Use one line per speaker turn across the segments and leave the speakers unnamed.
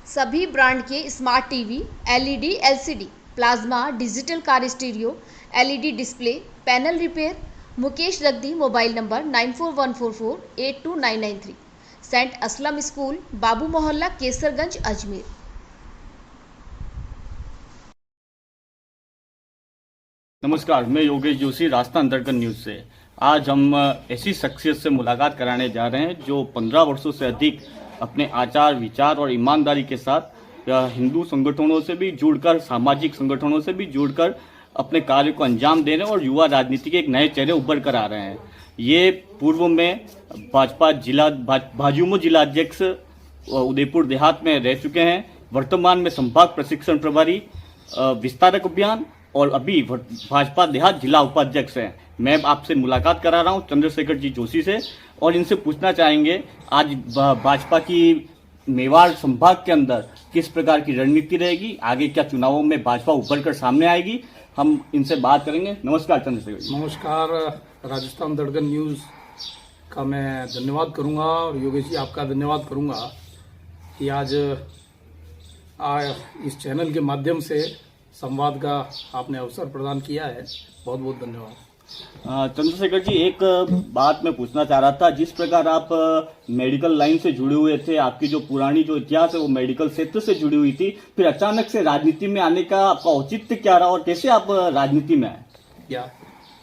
सभी ब्रांड के smart TV, LED, LCD, plasma, digital car stereo, LED display, panel repair. Mukesh Ragdi, mobile number 9414482993, saint Aslam school, Babu Mohalla, Kesarganj, Ajmer.
नमस्कार, मैं योगेश जोशी, राजस्थान दर्पण news से। आज हम ऐसी शख्सियत से मुलाकात कराने जा रहे हैं जो 15 वर्षों से अधिक अपने आचार, विचार और ईमानदारी के साथ हिंदू संगठनों से भी जुड़कर, सामाजिक संगठनों से भी जुड़कर अपने कार्य को अंजाम दे रहे हैं और युवा राजनीति के एक नए चेहरे उभर कर आ रहे हैं। ये पूर्व में भाजपा भाजयुमो जिला अध्यक्ष उदयपुर देहात में रह चुके हैं। वर्तमान में संभाग प्रशिक्षण प्रभारी, विस्तारक अभियान और अभी भाजपा देहात जिला उपाध्यक्ष हैं। मैं आपसे मुलाकात करा रहा हूं चंद्रशेखर जी जोशी से और इनसे पूछना चाहेंगे आज भाजपा की मेवाड़ संभाग के अंदर किस प्रकार की रणनीति रहेगी, आगे क्या चुनावों में भाजपा उभर कर सामने आएगी, हम इनसे बात करेंगे। नमस्कार चंद्रशेखर जी।
नमस्कार, राजस्थान दर्पण न्यूज़ का मैं धन्यवाद करूंगा और योगेश जी आपका धन्यवाद करूंगा कि आज इस चैनल के माध्यम से संवाद का आपने अवसर प्रदान किया है। बहुत बहुत धन्यवाद।
चंद्रशेखर जी, एक बात मैं पूछना चाह रहा था। जिस प्रकार आप मेडिकल लाइन से जुड़े हुए थे, आपकी जो पुरानी जो इतिहास है वो मेडिकल क्षेत्र से जुड़ी हुई थी, फिर अचानक से राजनीति में आने का आपका औचित्य क्या रहा और कैसे आप राजनीति में आए?
क्या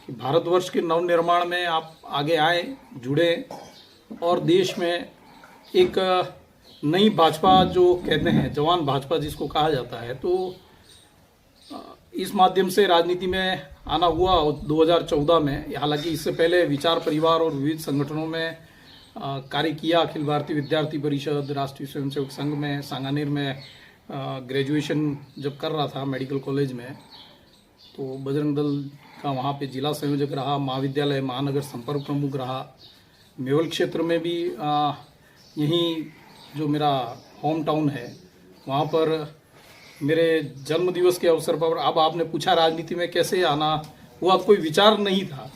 कि भारतवर्ष के नवनिर्माण में आप आगे आए, जुड़े और देश में एक नई भाजपा जो कहते हैं, जवान भाजपा जिसको कहा जाता है, तो इस माध्यम से राजनीति में आना हुआ 2014 में। हालांकि इससे पहले विचार परिवार और विविध संगठनों में कार्य किया। अखिल भारतीय विद्यार्थी परिषद, राष्ट्रीय स्वयंसेवक संघ में, सांगानेर में ग्रेजुएशन जब कर रहा था मेडिकल कॉलेज में, तो बजरंग दल का वहाँ पे जिला संयोजक रहा, महाविद्यालय महानगर संपर्क प्रमुख रहा। मेवल क्षेत्र में भी यहीं जो मेरा होम टाउन है वहाँ पर मेरे जन्म दिवस के अवसर पर, अब आपने पूछा राजनीति में कैसे आना हुआ, कोई विचार नहीं था।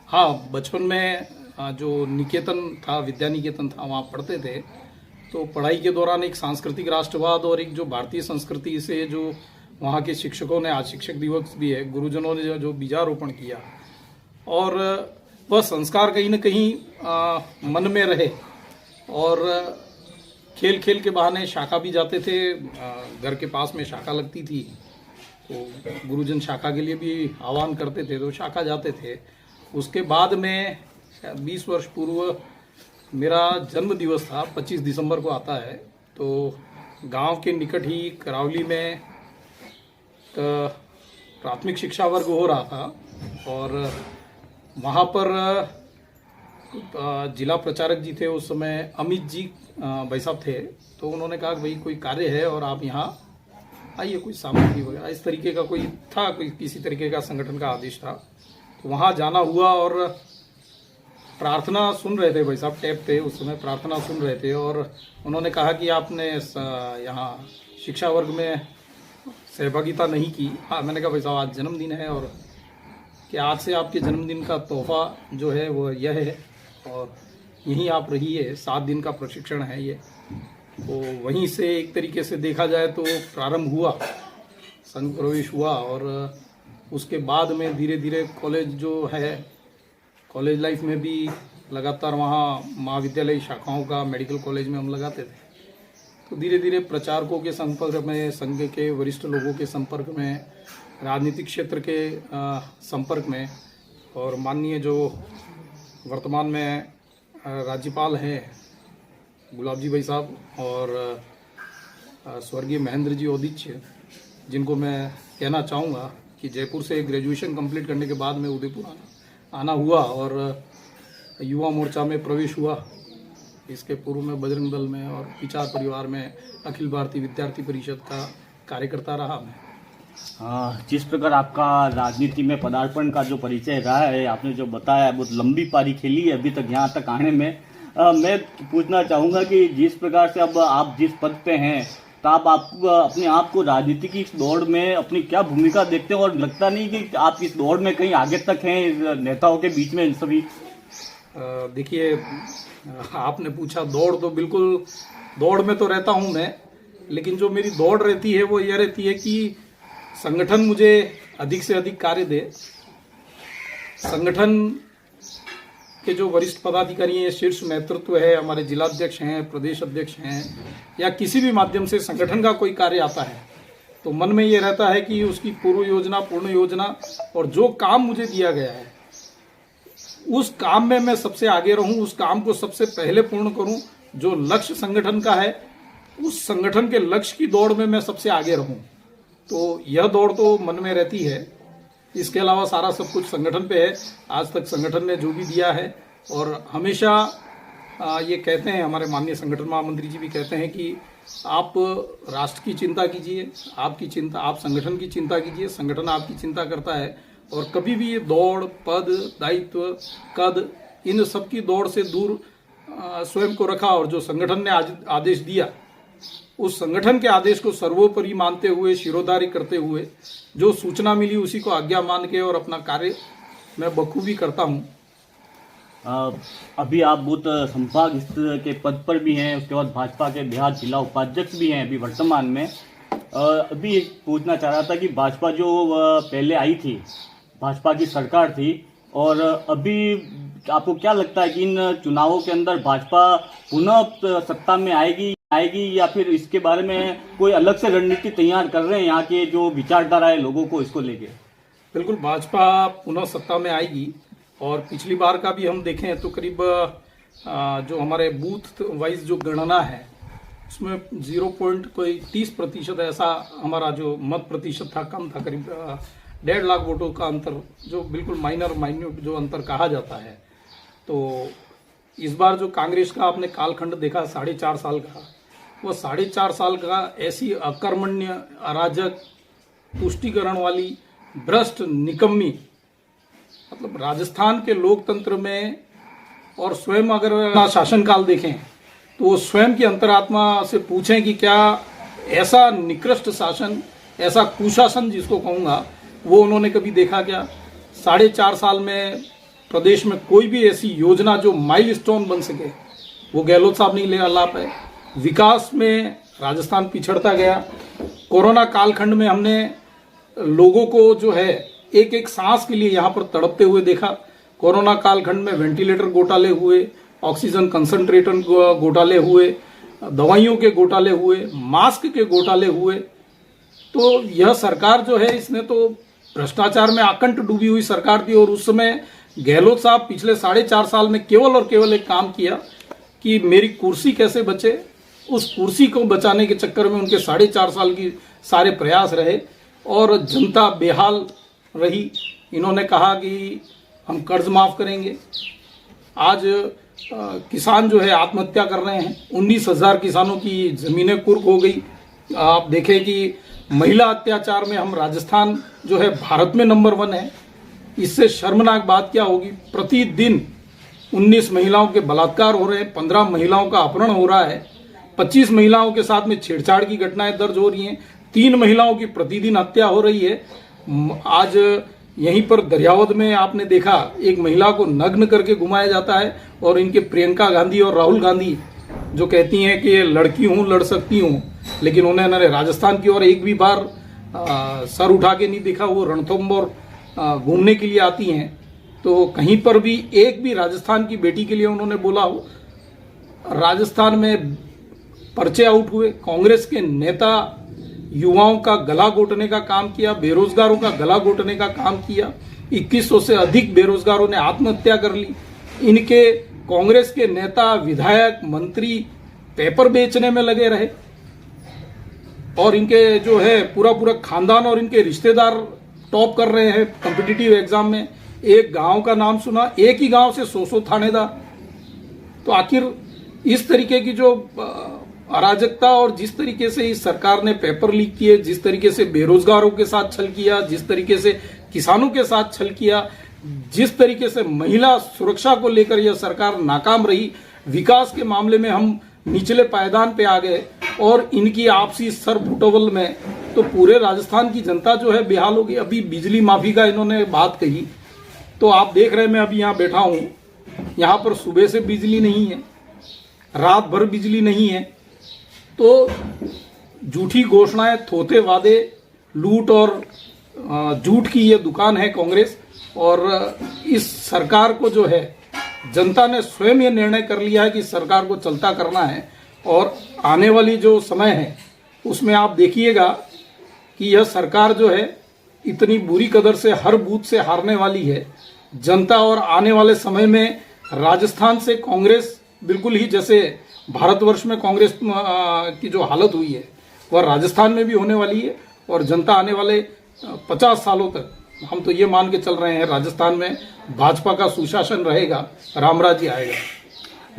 हाँ, बचपन में जो निकेतन था, विद्या निकेतन था, वहाँ पढ़ते थे, तो पढ़ाई के दौरान एक सांस्कृतिक राष्ट्रवाद और एक जो भारतीय संस्कृति से जो वहाँ के शिक्षकों ने, आज शिक्षक दिवस भी है, गुरुजनों ने जो बीजारोपण किया और वह संस्कार कहीं न कहीं मन में रहे। और खेल खेल के बहाने शाखा भी जाते थे, घर के पास में शाखा लगती थी, तो गुरुजन शाखा के लिए भी आह्वान करते थे, तो शाखा जाते थे। उसके बाद में 20 वर्ष पूर्व मेरा जन्म दिवस था, 25 दिसंबर को आता है, तो गांव के निकट ही करावली में प्राथमिक शिक्षा वर्ग हो रहा था और वहाँ पर जिला प्रचारक जी थे उस समय, अमित जी भाई साहब थे, तो उन्होंने कहा कि भाई कोई कार्य है और आप यहाँ आइए, कोई सामग्री वगैरह इस तरीके का कोई था, कोई किसी तरीके का संगठन का आदेश था। तो वहाँ जाना हुआ और प्रार्थना सुन रहे थे, भाई साहब टैप पे उस समय प्रार्थना सुन रहे थे और उन्होंने कहा कि आपने यहाँ शिक्षा वर्ग में सहभागिता नहीं की। हाँ, मैंने कहा भाई साहब आज जन्मदिन है और कि आज से आपके जन्मदिन का तोहफा जो है वो यह है और यहीं आप रहिए, 7 दिन का प्रशिक्षण है ये। तो वहीं से एक तरीके से देखा जाए तो प्रारंभ हुआ, संघ प्रवेश हुआ और उसके बाद में धीरे धीरे कॉलेज जो है, कॉलेज लाइफ में भी लगातार वहाँ महाविद्यालय शाखाओं का मेडिकल कॉलेज में हम लगाते थे। तो धीरे धीरे प्रचारकों के संपर्क में, संघ के वरिष्ठ लोगों के संपर्क में, राजनीतिक क्षेत्र के संपर्क में और माननीय जो वर्तमान में राज्यपाल हैं गुलाब जी भाई साहब और स्वर्गीय महेंद्र जी औदिच्य, जिनको मैं कहना चाहूँगा कि जयपुर से ग्रेजुएशन कंप्लीट करने के बाद में उदयपुर आना हुआ और युवा मोर्चा में प्रवेश हुआ। इसके पूर्व में बजरंग दल में और विचार परिवार में अखिल भारतीय विद्यार्थी परिषद का कार्यकर्ता रहा मैं।
हाँ, जिस प्रकार आपका राजनीति में पदार्पण का जो परिचय रहा है, आपने जो बताया, बहुत लंबी पारी खेली है अभी तक यहाँ तक आने में। मैं पूछना चाहूँगा कि जिस प्रकार से अब आप जिस पद पे हैं, तो आप अपने आप को राजनीति की इस दौड़ में अपनी क्या भूमिका देखते हैं, और लगता नहीं कि आप इस दौड़ में कहीं आगे तक हैं नेताओं के बीच में इन सभी?
देखिए, आपने पूछा दौड़, तो बिल्कुल दौड़ में तो रहता हूं मैं, लेकिन जो मेरी दौड़ रहती है वो ये रहती है कि संगठन मुझे अधिक से अधिक कार्य दे। संगठन के जो वरिष्ठ पदाधिकारी हैं, शीर्ष नेतृत्व है, हमारे जिलाध्यक्ष हैं, प्रदेश अध्यक्ष हैं, या किसी भी माध्यम से संगठन का कोई कार्य आता है तो मन में ये रहता है कि उसकी पूर्व योजना, पूर्ण योजना, और जो काम मुझे दिया गया है उस काम में मैं सबसे आगे रहूं, उस काम को सबसे पहले पूर्ण करूं। जो लक्ष्य संगठन का है उस संगठन के लक्ष्य की दौड़ में मैं सबसे आगे रहूं। तो यह दौड़ तो मन में रहती है। इसके अलावा सारा सब कुछ संगठन पे है। आज तक संगठन ने जो भी दिया है, और हमेशा ये कहते हैं, हमारे माननीय संगठन महामंत्री जी भी कहते हैं कि आप राष्ट्र की चिंता कीजिए, आप संगठन की चिंता कीजिए, संगठन आपकी चिंता करता है। और कभी भी ये दौड़, पद, दायित्व, कद, इन सब की दौड़ से दूर स्वयं को रखा, और जो संगठन ने आदेश दिया उस संगठन के आदेश को सर्वोपरि मानते हुए, शिरोधारी करते हुए, जो सूचना मिली उसी को आज्ञा मान के और अपना कार्य मैं बखूबी करता हूं।
अभी आप बूथ संभाग के पद पर भी हैं, उसके बाद भाजपा के बिहार जिला उपाध्यक्ष भी हैं अभी वर्तमान में। अभी पूछना चाह रहा था कि भाजपा जो पहले आई थी, भाजपा की सरकार थी, और अभी आपको क्या लगता है कि इन चुनावों के अंदर भाजपा पुनः सत्ता में आएगी या फिर इसके बारे में कोई अलग से रणनीति तैयार कर रहे हैं यहाँ के जो विचारधारा है लोगों को इसको लेके?
बिल्कुल, भाजपा पुनः सत्ता में आएगी। और पिछली बार का भी हम देखें तो करीब जो हमारे बूथ वाइज जो गणना है उसमें 0.30% ऐसा हमारा जो मत प्रतिशत था, कम था, करीब 1.5 लाख वोटों का अंतर, जो बिल्कुल माइन्यूट जो अंतर कहा जाता है। तो इस बार जो कांग्रेस का आपने कालखंड देखा 4.5 साल का, वो 4.5 साल का ऐसी अकर्मण्य, अराजक, तुष्टीकरण वाली, भ्रष्ट, निकम्मी, मतलब राजस्थान के लोकतंत्र में, और स्वयं अगर शासनकाल देखें तो वो स्वयं की अंतरात्मा से पूछें कि क्या ऐसा निकृष्ट शासन, ऐसा कुशासन जिसको कहूँगा, वो उन्होंने कभी देखा क्या? 4.5 साल में प्रदेश में कोई भी ऐसी योजना जो माइलस्टोन बन सके वो गहलोत साहब नहीं ले ला पाए। विकास में राजस्थान पिछड़ता गया। कोरोना कालखंड में हमने लोगों को जो है एक एक सांस के लिए यहाँ पर तड़पते हुए देखा। कोरोना कालखंड में वेंटिलेटर घोटाले हुए, ऑक्सीजन कंसंट्रेटर घोटाले हुए, दवाइयों के घोटाले हुए, मास्क के घोटाले हुए। तो यह सरकार जो है, इसने तो भ्रष्टाचार में आकंठ डूबी हुई सरकार थी। और उस समय गहलोत साहब पिछले 4.5 साल में केवल और केवल एक काम किया कि मेरी कुर्सी कैसे बचे। उस कुर्सी को बचाने के चक्कर में उनके 4.5 साल की सारे प्रयास रहे और जनता बेहाल रही। इन्होंने कहा कि हम कर्ज माफ करेंगे। आज किसान जो है आत्महत्या कर रहे हैं। 19,000 किसानों की जमीनें कुर्क हो गई। आप देखें कि महिला अत्याचार में हम राजस्थान जो है भारत में नंबर 1 है। इससे शर्मनाक बात क्या होगी? प्रतिदिन 19 महिलाओं के बलात्कार हो रहे हैं, 15 महिलाओं का अपहरण हो रहा है, 25 महिलाओं के साथ में छेड़छाड़ की घटनाएं दर्ज हो रही हैं, 3 महिलाओं की प्रतिदिन हत्या हो रही है। आज यहीं पर दरियावद में आपने देखा, एक महिला को नग्न करके घुमाया जाता है और इनके प्रियंका गांधी और राहुल गांधी जो कहती हैं कि लड़की हूं, लड़ सकती हूं, लेकिन उन्होंने राजस्थान की ओर एक भी बार सर उठा के नहीं देखा। वो रणथंभौर घूमने के लिए आती हैं, तो कहीं पर भी एक भी राजस्थान की बेटी के लिए उन्होंने बोला हो। राजस्थान में पर्चे आउट हुए। कांग्रेस के नेता युवाओं का गला घोटने का काम किया, बेरोजगारों का गला घोटने का काम किया। 2100 से अधिक बेरोजगारों ने आत्महत्या कर ली। इनके कांग्रेस के नेता, विधायक, मंत्री पेपर बेचने में लगे रहे और इनके जो है पूरा खानदान और इनके रिश्तेदार टॉप कर रहे हैं कॉम्पिटिटिव एग्जाम में। एक गांव का नाम सुना, एक ही गांव से 100 थानेदार। तो आखिर इस तरीके की जो अराजकता और जिस तरीके से इस सरकार ने पेपर लीक किए, जिस तरीके से बेरोजगारों के साथ छल किया, जिस तरीके से किसानों के साथ छल किया, जिस तरीके से महिला सुरक्षा को लेकर यह सरकार नाकाम रही, विकास के मामले में हम निचले पायदान पे आ गए, और इनकी आपसी सरफुटबल में तो पूरे राजस्थान की जनता जो है बेहाल हो गई। अभी बिजली माफी का इन्होंने बात कही, तो आप देख रहे हैं मैं अभी यहाँ बैठा हूँ, यहाँ पर सुबह से बिजली नहीं है, रात भर बिजली नहीं है। तो झूठी घोषणाएं, थोथे वादे, लूट और झूठ की ये दुकान है कांग्रेस। और इस सरकार को जो है जनता ने स्वयं ये निर्णय कर लिया है कि सरकार को चलता करना है। और आने वाली जो समय है उसमें आप देखिएगा कि यह सरकार जो है इतनी बुरी कदर से हर बूथ से हारने वाली है जनता। और आने वाले समय में राजस्थान से कांग्रेस बिल्कुल ही जैसे भारतवर्ष में कांग्रेस की जो हालत हुई है वह राजस्थान में भी होने वाली है। और जनता आने वाले 50 सालों तक, हम तो ये मान के चल रहे हैं, राजस्थान में भाजपा का सुशासन रहेगा, रामराज्य आएगा।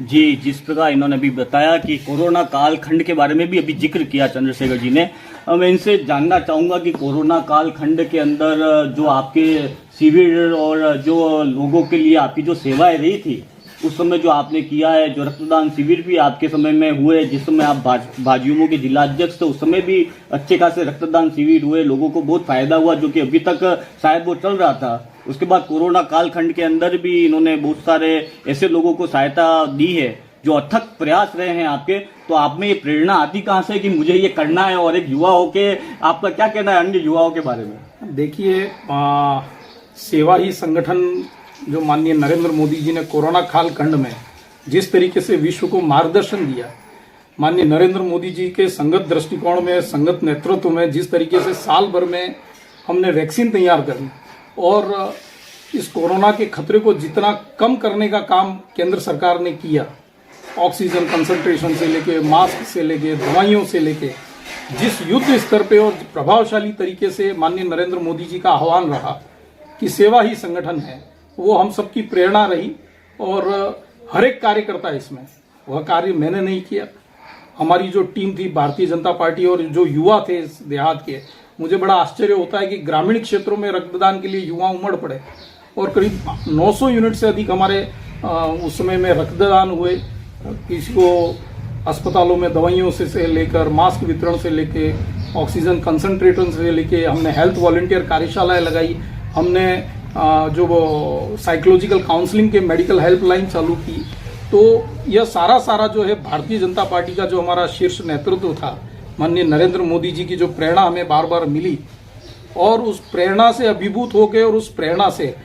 जी, जिस प्रकार इन्होंने अभी बताया कि कोरोना कालखंड के बारे में भी अभी जिक्र किया चंद्रशेखर जी ने, मैं इनसे जानना चाहूंगा कि कोरोना कालखंड के अंदर जो आपके शिविर और जो लोगों के लिए आपकी जो सेवाएं रही थी उस समय जो आपने किया है, जो रक्तदान शिविर भी आपके समय में हुए, जिस समय आप भाजयुमो के जिला अध्यक्ष थे उस समय भी अच्छे खासे रक्तदान शिविर हुए, लोगों को बहुत फायदा हुआ, जो कि अभी तक शायद वो चल रहा था। उसके बाद कोरोना कालखंड के अंदर भी इन्होंने बहुत सारे ऐसे लोगों को सहायता दी है जो अथक प्रयास रहे हैं आपके। तो आप में ये प्रेरणा आती कहाँ से कि मुझे ये करना है? और एक युवा होके आपका क्या कहना है अन्य युवाओं के बारे में?
देखिए, सेवा ही संगठन जो माननीय नरेंद्र मोदी जी ने कोरोना कालखंड में जिस तरीके से विश्व को मार्गदर्शन दिया, माननीय नरेंद्र मोदी जी के संगत दृष्टिकोण में, संगत नेतृत्व में जिस तरीके से साल भर में हमने वैक्सीन तैयार करी और इस कोरोना के खतरे को जितना कम करने का काम केंद्र सरकार ने किया, ऑक्सीजन कंसंट्रेशन से लेके, मास्क से लेके, दवाइयों से लेके, जिस युद्ध स्तर पे और प्रभावशाली तरीके से माननीय नरेंद्र मोदी जी का आह्वान रहा कि सेवा ही संगठन है, वो हम सबकी प्रेरणा रही। और हर एक कार्यकर्ता इसमें, वह कार्य मैंने नहीं किया, हमारी जो टीम थी भारतीय जनता पार्टी और जो युवा थे इस देहात के, मुझे बड़ा आश्चर्य होता है कि ग्रामीण क्षेत्रों में रक्तदान के लिए युवा उमड़ पड़े और करीब 900 यूनिट से अधिक हमारे उस समय में रक्तदान हुए। किसी को अस्पतालों में दवाइयों से लेकर, मास्क वितरण से लेके, ऑक्सीजन कंसंट्रेटर से लेके, हमने हेल्थ वॉलंटियर कार्यशालाएं लगाई, हमने जो साइकोलॉजिकल काउंसलिंग के मेडिकल हेल्पलाइन चालू की। तो यह सारा जो है भारतीय जनता पार्टी का जो हमारा शीर्ष नेतृत्व था, माननीय नरेंद्र मोदी जी की जो प्रेरणा हमें बार बार मिली और उस प्रेरणा से अभिभूत हो गए। और उस प्रेरणा से,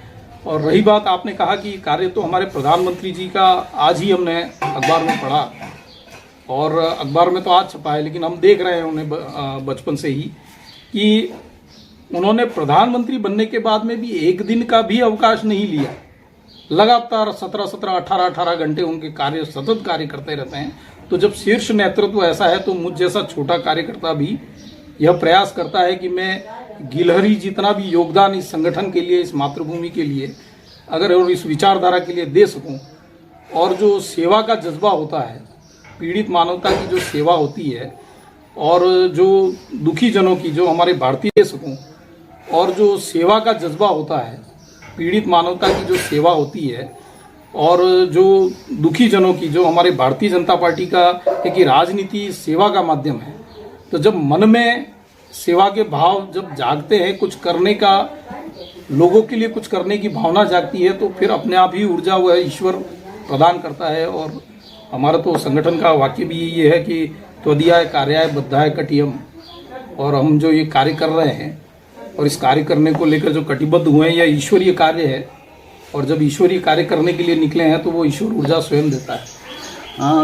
और रही बात आपने कहा कि कार्य तो हमारे प्रधानमंत्री जी का आज ही हमने अखबार में पढ़ा और अखबार में तो आज छपा है, लेकिन हम देख रहे हैं उन्हें बचपन से ही कि उन्होंने प्रधानमंत्री बनने के बाद में भी एक दिन का भी अवकाश नहीं लिया। लगातार 17-17, 18-18 घंटे उनके कार्य, सतत कार्य करते रहते हैं। तो जब शीर्ष नेतृत्व ऐसा है तो मुझ जैसा छोटा कार्यकर्ता भी यह प्रयास करता है कि मैं गिलहरी जितना भी योगदान इस संगठन के लिए, इस मातृभूमि के लिए अगर और इस विचारधारा के लिए दे सकूं। और जो सेवा का जज्बा होता है, पीड़ित मानवता की जो सेवा होती है और जो दुखी जनों की, जो हमारे भारतीय दे सकूं, और जो सेवा का जज्बा होता है, पीड़ित मानवता की जो सेवा होती है और जो दुखी जनों की, जो हमारे भारतीय जनता पार्टी का एक राजनीति सेवा का माध्यम है। तो जब मन में सेवा के भाव जब जागते हैं, कुछ करने का, लोगों के लिए कुछ करने की भावना जागती है, तो फिर अपने आप ही ऊर्जा वह ईश्वर प्रदान करता है। और हमारा तो संगठन का वाक्य भी ये है कि त्वदीयाय कार्याय बद्धाय कटियम। और हम जो ये कार्य कर रहे हैं और इस कार्य करने को लेकर जो कटिबद्ध हुए हैं, यह ईश्वरीय कार्य है। और जब ईश्वरीय कार्य करने के लिए निकले हैं तो वो ईश्वर ऊर्जा स्वयं देता है।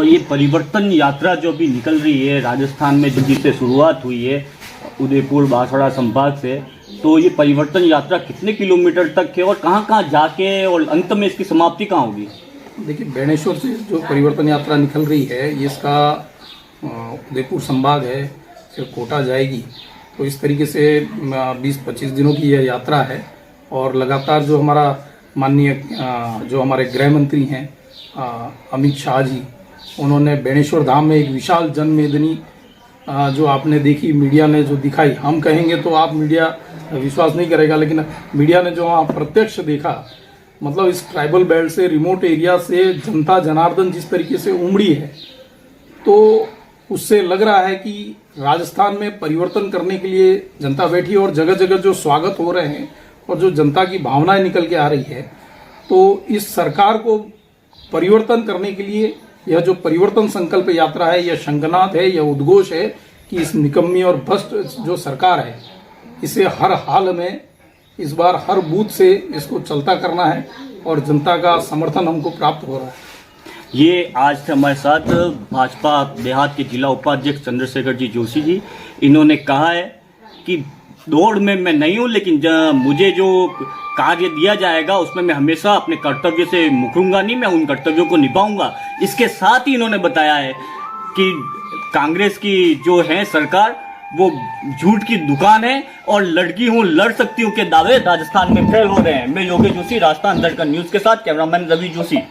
ये परिवर्तन यात्रा जो अभी निकल रही है राजस्थान में, जिससे शुरुआत हुई है उदयपुर बांसवाड़ा संभाग से, तो ये परिवर्तन यात्रा कितने किलोमीटर तक है और कहाँ कहाँ जाके और अंत में इसकी समाप्ति कहाँ होगी?
देखिए, बेणेश्वर से जो परिवर्तन यात्रा निकल रही है, ये इसका उदयपुर संभाग है, फिर कोटा जाएगी। तो इस तरीके से 20-25 दिनों की यह यात्रा है। और लगातार जो हमारा माननीय जो हमारे गृह मंत्री हैं अमित शाह जी, उन्होंने बेणेश्वर धाम में एक विशाल जनमेदनी जो आपने देखी, मीडिया ने जो दिखाई, हम कहेंगे तो आप मीडिया विश्वास नहीं करेगा, लेकिन मीडिया ने जो वहाँ प्रत्यक्ष देखा, मतलब इस ट्राइबल बेल्ट से, रिमोट एरिया से जनता जनार्दन जिस तरीके से उमड़ी है, तो उससे लग रहा है कि राजस्थान में परिवर्तन करने के लिए जनता बैठी है और जगह जगह जो स्वागत हो रहे हैं और जो जनता की भावनाएं निकल के आ रही है, तो इस सरकार को परिवर्तन करने के लिए यह जो परिवर्तन संकल्प यात्रा है, यह शंखनाद है, यह उद्घोष है कि इस निकम्मी और भ्रष्ट जो सरकार है, इसे हर हाल में इस बार हर बूथ से इसको चलता करना है और जनता का समर्थन हमको प्राप्त हो रहा है।
ये आज थे हमारे साथ भाजपा देहात के जिला उपाध्यक्ष चंद्रशेखर जी जोशी जी। इन्होंने कहा है कि दौड़ में मैं नहीं हूं, लेकिन मुझे जो कार्य दिया जाएगा उसमें मैं हमेशा अपने कर्तव्य से मुकरूंगा नहीं, मैं उन कर्तव्यों को निभाऊंगा। इसके साथ ही इन्होंने बताया है कि कांग्रेस की जो है सरकार वो झूठ की दुकान है और लड़की हूं लड़ सकती हूं के दावे राजस्थान में फैल हो रहे हैं। मैं योगेश जोशी, राजस्थान दर्पण न्यूज के साथ कैमरामैन रवि जोशी।